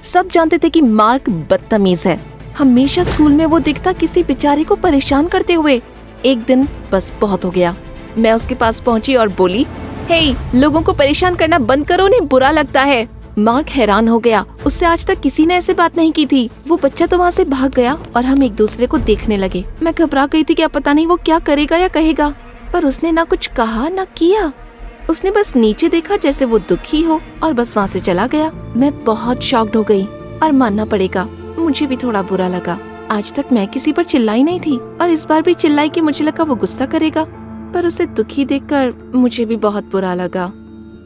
सब जानते थे कि मार्क बदतमीज है। हमेशा स्कूल में वो दिखता किसी बेचारे को परेशान करते हुए। एक दिन बस बहुत हो गया। मैं उसके पास पहुंची और बोली, हे, लोगों को परेशान करना बंद करो, उन्हें बुरा लगता है। मार्क हैरान हो गया, उससे आज तक किसी ने ऐसे बात नहीं की थी। वो बच्चा तो वहाँ से भाग गया और हम एक दूसरे को देखने लगे। मैं घबरा गई थी कि अब पता नहीं वो क्या करेगा या कहेगा, पर उसने ना कुछ कहा ना किया। उसने बस नीचे देखा जैसे वो दुखी हो और बस वहाँ से चला गया। मैं बहुत शॉक्ड हो गई और मानना पड़ेगा मुझे भी थोड़ा बुरा लगा। आज तक मैं किसी पर चिल्लाई नहीं थी और इस बार भी चिल्लाई कि मुझे लगा वो गुस्सा करेगा, पर उसे दुखी देखकर मुझे भी बहुत बुरा लगा।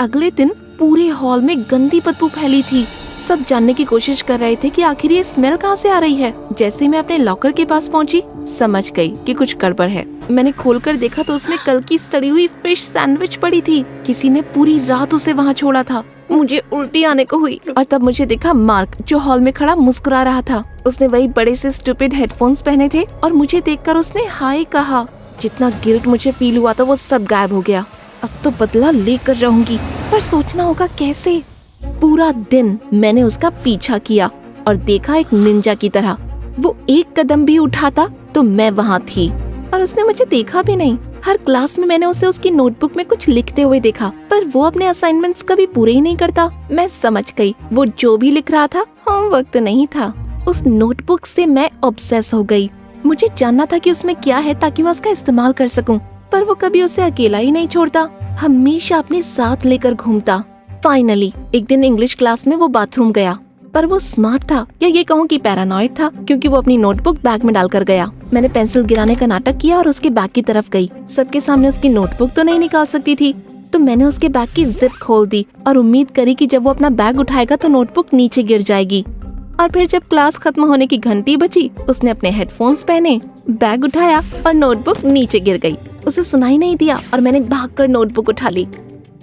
अगले दिन पूरे हॉल में गंदी बदबू फैली थी। सब जानने की कोशिश कर रहे थे कि आखिर ये स्मेल कहाँ से आ रही है। जैसे मैं अपने लॉकर के पास पहुंची, समझ गई कि कुछ गड़बड़ है। मैंने खोलकर देखा तो उसमें कल की सड़ी हुई फिश सैंडविच पड़ी थी। किसी ने पूरी रात उसे वहाँ छोड़ा था। मुझे उल्टी आने को हुई और तब मुझे देखा मार्क, जो हॉल में खड़ा मुस्कुरा रहा था। उसने वही बड़े से स्टूपिड हेडफोन्स पहने थे और मुझे देखकर उसने हाय कहा। जितना गिल्ट मुझे फील हुआ था वो सब गायब हो गया। अब तो बदला लेकर रहूंगी, पर सोचना होगा कैसे। पूरा दिन मैंने उसका पीछा किया और देखा एक निंजा की तरह। वो एक कदम भी उठाता तो मैं वहाँ थी और उसने मुझे देखा भी नहीं। हर क्लास में मैंने उसे उसकी नोटबुक में कुछ लिखते हुए देखा, पर वो अपने असाइनमेंट्स कभी पूरे ही नहीं करता। मैं समझ गई वो जो भी लिख रहा था होमवर्क तो नहीं था। उस नोटबुक से मैं ऑब्सेस हो गई। मुझे जानना था कि उसमें क्या है ताकि मैं उसका इस्तेमाल कर सकूं, पर वो कभी उसे अकेला ही नहीं छोड़ता, हमेशा अपने साथ लेकर घूमता। फाइनली एक दिन इंग्लिश क्लास में वो बाथरूम गया, पर वो स्मार्ट था या ये कहूँ कि पैरानॉइड था, क्योंकि वो अपनी नोटबुक बैग में डालकर गया। मैंने पेंसिल गिराने का नाटक किया और उसके बैग की तरफ गई। सबके सामने उसकी नोटबुक तो नहीं निकाल सकती थी, तो मैंने उसके बैग की जिप खोल दी और उम्मीद करी कि जब वो अपना बैग उठाएगा तो नोटबुक नीचे गिर जाएगी। और फिर जब क्लास खत्म होने की घंटी बजी, उसने अपने हेडफोन्स पहने, बैग उठाया और नोटबुक नीचे गिर गई। उसे सुनाई नहीं दिया और मैंने भागकर नोटबुक उठा ली।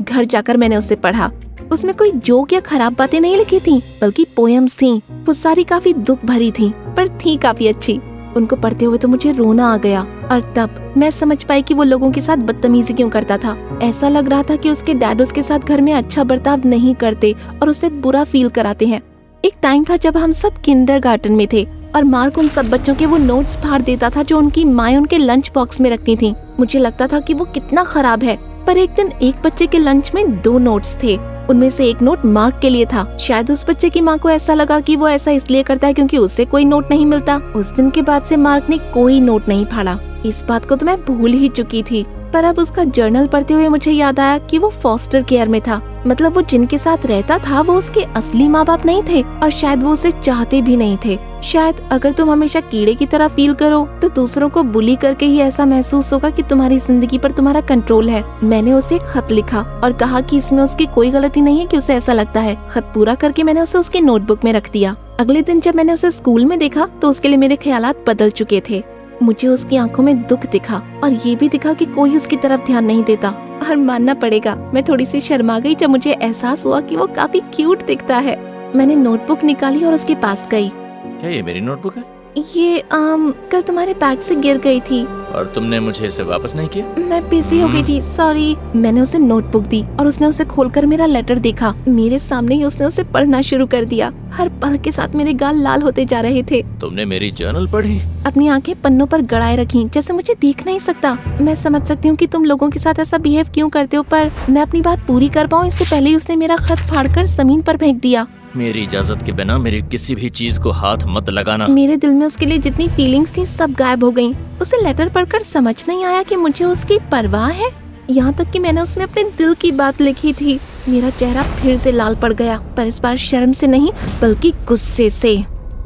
घर जाकर मैंने उसे पढ़ा। उसमें कोई जोक या खराब बातें नहीं लिखी थी, बल्कि पोएम्स थीं। वो सारी काफी दुख भरी थीं, पर थी काफी अच्छी। उनको पढ़ते हुए तो मुझे रोना आ गया और तब मैं समझ पाई कि वो लोगों के साथ बदतमीजी क्यों करता था। ऐसा लग रहा था कि उसके डैड उसके साथ घर में अच्छा बर्ताव नहीं करते और उसे बुरा फील कराते हैं। एक टाइम था जब हम सब किंडरगार्टन में थे और मार्क उन सब बच्चों के वो नोट्स फाड़ देता था जो उनकी माँ उनके लंच बॉक्स में रखती थी। मुझे लगता था कि वो कितना खराब है, पर एक दिन एक बच्चे के लंच में 2 नोट्स थे। उनमें से एक नोट मार्क के लिए था। शायद उस बच्चे की माँ को ऐसा लगा कि वो ऐसा इसलिए करता है क्योंकि उससे कोई नोट नहीं मिलता। उस दिन के बाद से मार्क ने कोई नोट नहीं फाड़ा। इस बात को तो मैं भूल ही चुकी थी, पर अब उसका जर्नल पढ़ते हुए मुझे याद आया कि वो फॉस्टर केयर में था। मतलब वो जिनके साथ रहता था वो उसके असली माँ बाप नहीं थे और शायद वो उसे चाहते भी नहीं थे। शायद अगर तुम हमेशा कीड़े की तरह फील करो तो दूसरों को बुली करके ही ऐसा महसूस होगा कि तुम्हारी जिंदगी पर तुम्हारा कंट्रोल है। मैंने उसे एक खत लिखा और कहा कि इसमें उसकी कोई गलती नहीं है कि उसे ऐसा लगता है। खत पूरा करके मैंने उसे उसकी नोटबुक में रख दिया। अगले दिन जब मैंने उसे स्कूल में देखा तो उसके लिए मेरे ख्यालात बदल चुके थे। मुझे उसकी आंखों में दुख दिखा और ये भी दिखा कि कोई उसकी तरफ ध्यान नहीं देता। और मानना पड़ेगा मैं थोड़ी सी शर्मा गई जब मुझे एहसास हुआ कि वो काफी क्यूट दिखता है। मैंने नोटबुक निकाली और उसके पास गई। क्या ये मेरी नोटबुक है? ये कल तुम्हारे बैग से गिर गई थी और तुमने मुझे इसे वापस नहीं किया? मैं बिजी हो गई थी, सॉरी। मैंने उसे नोटबुक दी और उसने उसे खोलकर मेरा लेटर देखा। मेरे सामने ही उसने उसे पढ़ना शुरू कर दिया। हर पल के साथ मेरे गाल लाल होते जा रहे थे। तुमने मेरी जर्नल पढ़ी? अपनी आंखें पन्नों पर गड़ाए रखी जैसे मुझे देख नहीं सकता। मैं समझ सकती हूँ कि तुम लोगों के साथ ऐसा बिहेव क्यों करते हो, पर मैं अपनी बात पूरी कर पाऊँ इससे पहले ही उसने मेरा खत फाड़कर जमीन पर फेंक दिया। मेरी इजाजत के बिना मेरी किसी भी चीज को हाथ मत लगाना। मेरे दिल में उसके लिए जितनी फीलिंग्स थी सब गायब हो गयी। उसे लेटर पढ़कर समझ नहीं आया कि मुझे उसकी परवाह है। यहाँ तक कि मैंने उसमें अपने दिल की बात लिखी थी। मेरा चेहरा फिर से लाल पड़ गया, पर इस बार शर्म से नहीं बल्कि गुस्से से।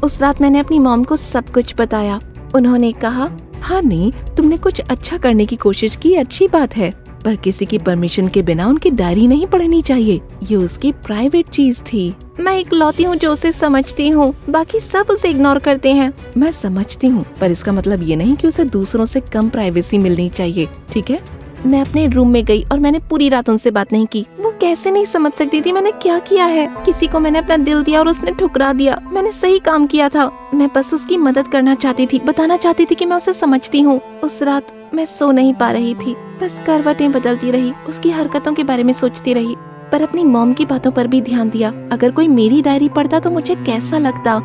उस रात मैंने अपनी मॉम को सब कुछ बताया। उन्होंने कहा, हाँ नहीं, तुमने कुछ अच्छा करने की कोशिश की, अच्छी बात है, पर किसी की परमिशन के बिना उनकी डायरी नहीं पढ़नी चाहिए। ये उसकी प्राइवेट चीज थी। मैं इकलौती हूँ जो उसे समझती हूँ, बाकी सब उसे इग्नोर करते हैं। मैं समझती हूँ, पर इसका मतलब ये नहीं कि उसे दूसरों से कम प्राइवेसी मिलनी चाहिए, ठीक है? मैं अपने रूम में गई और मैंने पूरी रात उनसे बात नहीं की। वो कैसे नहीं समझ सकती थी मैंने क्या किया है। किसी को मैंने अपना दिल दिया और उसने ठुकरा दिया। मैंने सही काम किया था। मैं बस उसकी मदद करना चाहती थी, बताना चाहती थी कि मैं उसे समझती हूँ। उस रात मैं सो नहीं पा रही थी, बस करवटें बदलती रही, उसकी हरकतों के बारे में सोचती रही। पर अपनी मॉम की बातों पर भी ध्यान दिया। अगर कोई मेरी डायरी पढ़ता तो मुझे कैसा लगता।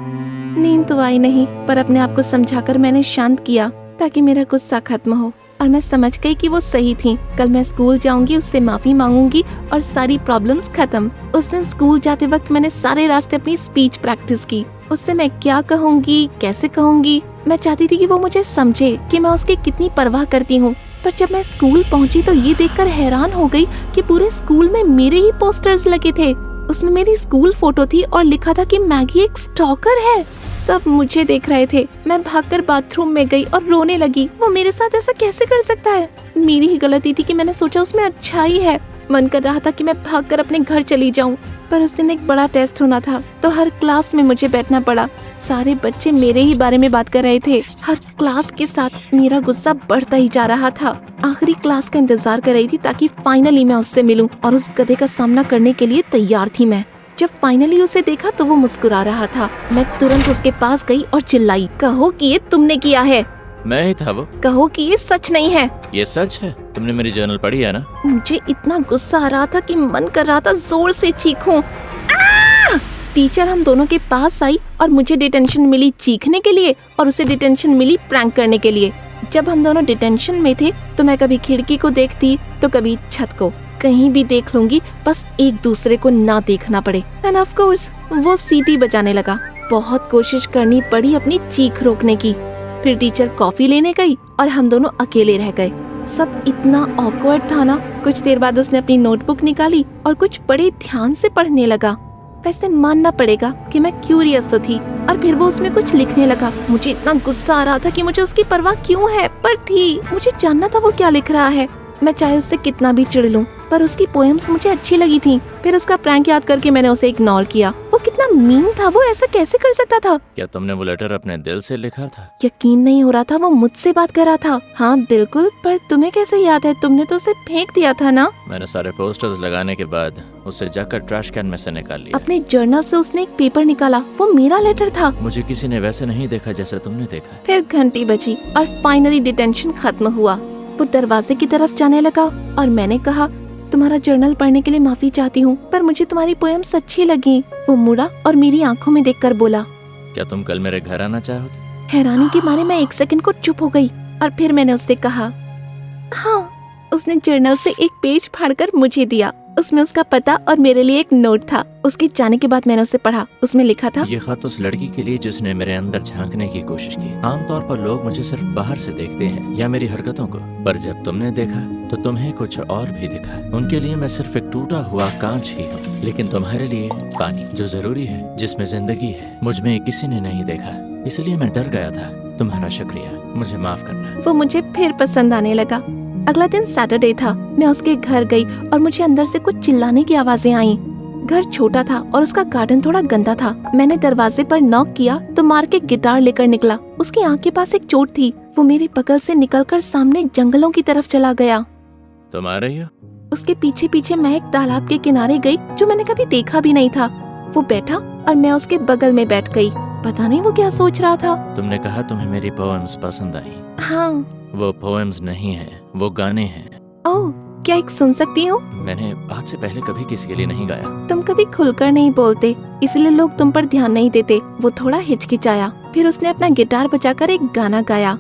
नींद तो आई नहीं, पर अपने आप को समझाकर मैंने शांत किया ताकि मेरा गुस्सा खत्म हो। और मैं समझ गई कि वो सही थी। कल मैं स्कूल जाऊंगी, उससे माफी मांगूंगी और सारी प्रॉब्लम्स खत्म। उस दिन स्कूल जाते वक्त मैंने सारे रास्ते अपनी स्पीच प्रैक्टिस की। उससे मैं क्या कहूंगी, कैसे कहूंगी। मैं चाहती थी कि वो मुझे समझे कि मैं उसकी कितनी परवाह करती हूँ। पर जब मैं स्कूल पहुंची तो ये देखकर हैरान हो गई कि पूरे स्कूल में मेरे ही पोस्टर्स लगे थे। उसमें मेरी स्कूल फोटो थी और लिखा था कि मैगी एक स्टॉकर है। सब मुझे देख रहे थे। मैं भागकर बाथरूम में गई और रोने लगी। वो मेरे साथ ऐसा कैसे कर सकता है? मेरी ही गलती थी कि मैंने सोचा उसमें अच्छाई है। मन कर रहा था कि मैं भागकर अपने घर चली जाऊं, पर उस दिन एक बड़ा टेस्ट होना था तो हर क्लास में मुझे बैठना पड़ा। सारे बच्चे मेरे ही बारे में बात कर रहे थे। हर क्लास के साथ मेरा गुस्सा बढ़ता ही जा रहा था। आखिरी क्लास का इंतजार कर रही थी ताकि फाइनली मैं उससे मिलूं और उस गधे का सामना करने के लिए तैयार थी मैं। जब फाइनली उसे देखा तो वो मुस्कुरा रहा था। मैं तुरंत उसके पास गई और चिल्लाई, कहो कि ये तुमने किया है। मैं ही था वो। कहो कि ये सच नहीं है। ये सच है। तुमने मेरी जर्नल पढ़ी है ना? मुझे इतना गुस्सा आ रहा था कि मन कर रहा था जोर से चीखूं। टीचर हम दोनों के पास आई और मुझे डिटेंशन मिली चीखने के लिए और उसे डिटेंशन मिली प्रैंक करने के लिए। जब हम दोनों डिटेंशन में थे तो मैं कभी खिड़की को देखती तो कभी छत को। कहीं भी देख लूंगी, बस एक दूसरे को ना देखना पड़े। एंड ऑफ कोर्स वो सीटी बजाने लगा। बहुत कोशिश करनी पड़ी अपनी चीख रोकने की। फिर टीचर कॉफी लेने गई और हम दोनों अकेले रह गए। सब इतना ऑकवर्ड था ना। कुछ देर बाद उसने अपनी नोटबुक निकाली और कुछ बड़े ध्यान से पढ़ने लगा। वैसे मानना पड़ेगा कि मैं क्यूरियस तो थी। और फिर वो उसमें कुछ लिखने लगा। मुझे इतना गुस्सा आ रहा था कि मुझे उसकी परवाह क्यों है, पर थी। मुझे जानना था वो क्या लिख रहा है। मैं चाहे उससे कितना भी चिढ़ लूं, पर उसकी पोएम्स मुझे अच्छी लगी थी। फिर उसका प्रैंक याद करके मैंने उसे इग्नोर किया। वो कितना मीन था, वो ऐसा कैसे कर सकता था? क्या तुमने वो लेटर अपने दिल से लिखा था? यकीन नहीं हो रहा था वो मुझसे बात कर रहा था। हाँ बिल्कुल, पर तुम्हें कैसे याद है? तुमने तो उसे फेंक दिया था ना। मैंने सारे पोस्टर्स लगाने के बाद उसे जाकर ट्रैश कैन में से निकाल लिया। अपने जर्नल से उसने एक पेपर निकाला। वो मेरा लेटर था। मुझे किसी ने वैसे नहीं देखा जैसे तुमने देखा। फिर घंटी बजी और फाइनली डिटेंशन खत्म हुआ। वो दरवाजे की तरफ जाने लगा और मैंने कहा, तुम्हारा जर्नल पढ़ने के लिए माफी चाहती हूँ, पर मुझे तुम्हारी पोएम्स अच्छी लगी। वो मुड़ा और मेरी आंखों में देखकर बोला, क्या तुम कल मेरे घर आना चाहोगे? हैरानी के मारे मैं एक सेकंड को चुप हो गई और फिर मैंने उससे कहा हाँ। उसने जर्नल से एक पेज फाड़कर मुझे दिया। उसमें उसका पता और मेरे लिए एक नोट था। उसके जाने के बाद मैंने उसे पढ़ा। उसमें लिखा था, ये खत उस लड़की के लिए जिसने मेरे अंदर झांकने की कोशिश की। आमतौर पर लोग मुझे सिर्फ बाहर से देखते हैं या मेरी हरकतों को, पर जब तुमने देखा तो तुम्हें कुछ और भी दिखा। उनके लिए मैं सिर्फ एक टूटा हुआ कांच ही हूँ, लेकिन तुम्हारे लिए पानी जो जरूरी है, जिसमें जिंदगी है, मुझ में किसी ने नहीं देखा, इसलिए मैं डर गया था। तुम्हारा शुक्रिया, मुझे माफ करना। वो मुझे फिर पसंद आने लगा। अगला दिन सैटरडे था। मैं उसके घर गई और मुझे अंदर से कुछ चिल्लाने की आवाजें आईं। घर छोटा था और उसका गार्डन थोड़ा गंदा था। मैंने दरवाजे पर नॉक किया तो मार्क एक गिटार लेकर निकला। उसकी आंख के पास एक चोट थी। वो मेरी बगल से निकलकर सामने जंगलों की तरफ चला गया। तुम आ रही हो? उसके पीछे पीछे मैं एक तालाब के किनारे गई जो मैंने कभी देखा भी नहीं था। वो बैठा और मैं उसके बगल में बैठ गई। पता नहीं वो क्या सोच रहा था। तुमने कहा तुम्हें मेरी पोएम्स पसंद आई। हाँ। वो पोएम्स नहीं है, वो गाने हैं। ओह, क्या एक सुन सकती हूँ? मैंने आज से पहले कभी किसी के लिए नहीं गाया। तुम कभी खुलकर नहीं बोलते, इसलिए लोग तुम पर ध्यान नहीं देते। वो थोड़ा हिचकिचाया। फिर उसने अपना गिटार बजाकर एक गाना गाया।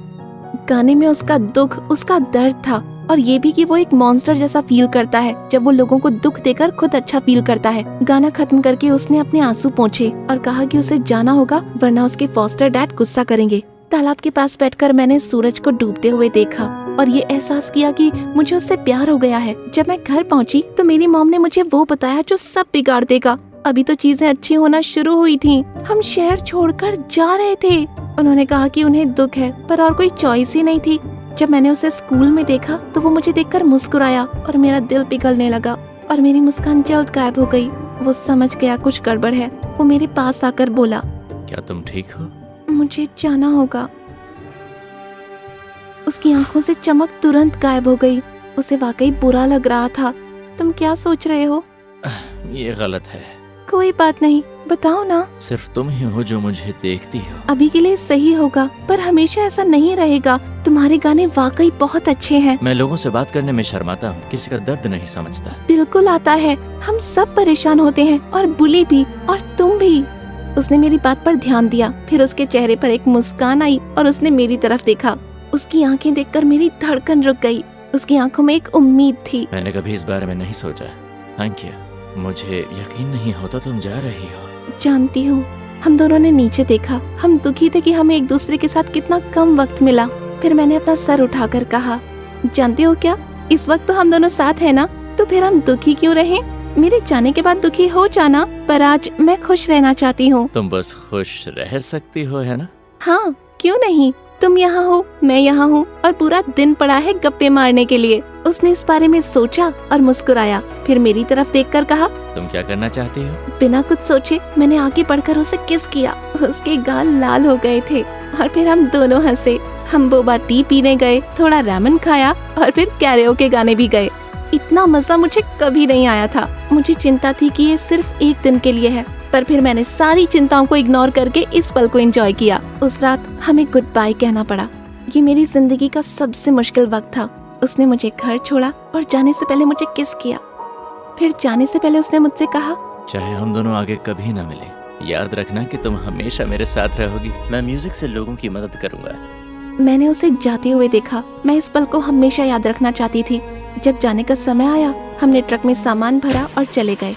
गाने में उसका दुख, उसका दर्द था और ये भी कि वो एक मॉन्स्टर जैसा फील करता है जब वो लोगों को दुख देकर खुद अच्छा फील करता है। गाना खत्म करके उसने अपने आंसू पोंछे और कहा कि उसे जाना होगा वरना उसके फॉस्टर डैड गुस्सा करेंगे। तालाब के पास बैठकर मैंने सूरज को डूबते हुए देखा और ये एहसास किया कि मुझे उससे प्यार हो गया है। जब मैं घर पहुंची तो मेरी मॉम ने मुझे वो बताया जो सब बिगाड़ देगा। अभी तो चीजें अच्छी होना शुरू हुई थीं। हम शहर छोड़कर जा रहे थे। उन्होंने कहा कि उन्हें दुख है पर और कोई चॉइस ही नहीं थी। जब मैंने उसे स्कूल में देखा तो वो मुझे देखकर मुस्कुराया और मेरा दिल पिघलने लगा और मेरी मुस्कान जल्द गायब हो गई। वो समझ गया कुछ गड़बड़ है। वो मेरे पास आकर बोला, क्या तुम ठीक हो? मुझे जाना होगा। उसकी आंखों से चमक तुरंत गायब हो गई। उसे वाकई बुरा लग रहा था। तुम क्या सोच रहे हो? ये गलत है। कोई बात नहीं, बताओ ना। सिर्फ तुम ही हो जो मुझे देखती हो। अभी के लिए सही होगा, पर हमेशा ऐसा नहीं रहेगा। तुम्हारे गाने वाकई बहुत अच्छे हैं। मैं लोगों से बात करने में शर्माता हूँ, किसी का दर्द नहीं समझता। बिल्कुल आता है, हम सब परेशान होते हैं, और बुली भी, और तुम भी। उसने मेरी बात पर ध्यान दिया, फिर उसके चेहरे पर एक मुस्कान आई और उसने मेरी तरफ देखा। उसकी आंखें देखकर मेरी धड़कन रुक गई। उसकी आंखों में एक उम्मीद थी। मैंने कभी इस बारे में नहीं सोचा। Thank you. मुझे यकीन नहीं होता तुम जा रही हो। जानती हूँ। हम दोनों ने नीचे देखा। हम दुखी थे कि हमें एक दूसरे के साथ कितना कम वक्त मिला। फिर मैंने अपना सर उठाकर कहा, जानते हो क्या, इस वक्त तो हम दोनों साथ हैं ना, तो फिर हम दुखी क्यों रहें? मेरे जाने के बाद दुखी हो जाना, पर आज मैं खुश रहना चाहती हूँ। तुम बस खुश रह सकती हो, है ना? हाँ, क्यों नहीं। तुम यहाँ हो, मैं यहाँ हूँ, और पूरा दिन पड़ा है गप्पे मारने के लिए। उसने इस बारे में सोचा और मुस्कुराया, फिर मेरी तरफ देखकर कहा, तुम क्या करना चाहती हो? बिना कुछ सोचे मैंने आगे बढ़कर उसे किस किया। उसके गाल लाल हो गए थे और फिर हम दोनों हंसे। हम बोबा टी पीने गए, थोड़ा रामेन खाया और फिर कैरियोके गाने भी गए। इतना मजा मुझे कभी नहीं आया था। मुझे चिंता थी कि ये सिर्फ एक दिन के लिए है, पर फिर मैंने सारी चिंताओं को इग्नोर करके इस पल को एंजॉय किया। उस रात हमें गुड बाय कहना पड़ा। ये मेरी जिंदगी का सबसे मुश्किल वक्त था। उसने मुझे घर छोड़ा और जाने से पहले मुझे किस किया। फिर जाने से पहले उसने मुझसे कहा, चाहे हम दोनों आगे कभी न मिले, याद रखना कि तुम हमेशा मेरे साथ रहोगी। मैं म्यूजिक से लोगों की मदद करूंगा। मैंने उसे जाते हुए देखा। मैं इस पल को हमेशा याद रखना चाहती थी। जब जाने का समय आया, हमने ट्रक में सामान भरा और चले गए।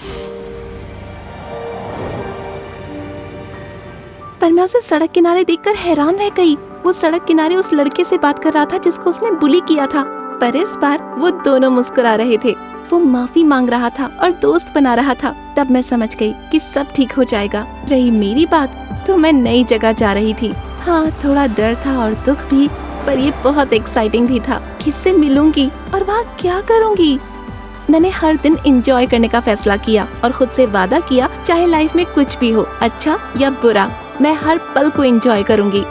पर मैं उसे सड़क किनारे देखकर हैरान रह गई। वो सड़क किनारे उस लड़के से बात कर रहा था जिसको उसने बुली किया था, पर इस बार वो दोनों मुस्कुरा रहे थे। वो माफी मांग रहा था और दोस्त बना रहा था। तब मैं समझ गई कि सब ठीक हो जाएगा। रही मेरी बात, तो मैं नई जगह जा रही थी। हाँ, थोड़ा डर था और दुख भी, पर ये बहुत एक्साइटिंग भी था। किससे मिलूंगी और वहाँ क्या करूंगी? मैंने हर दिन एंजॉय करने का फैसला किया और खुद से वादा किया, चाहे लाइफ में कुछ भी हो, अच्छा या बुरा, मैं हर पल को एंजॉय करूंगी।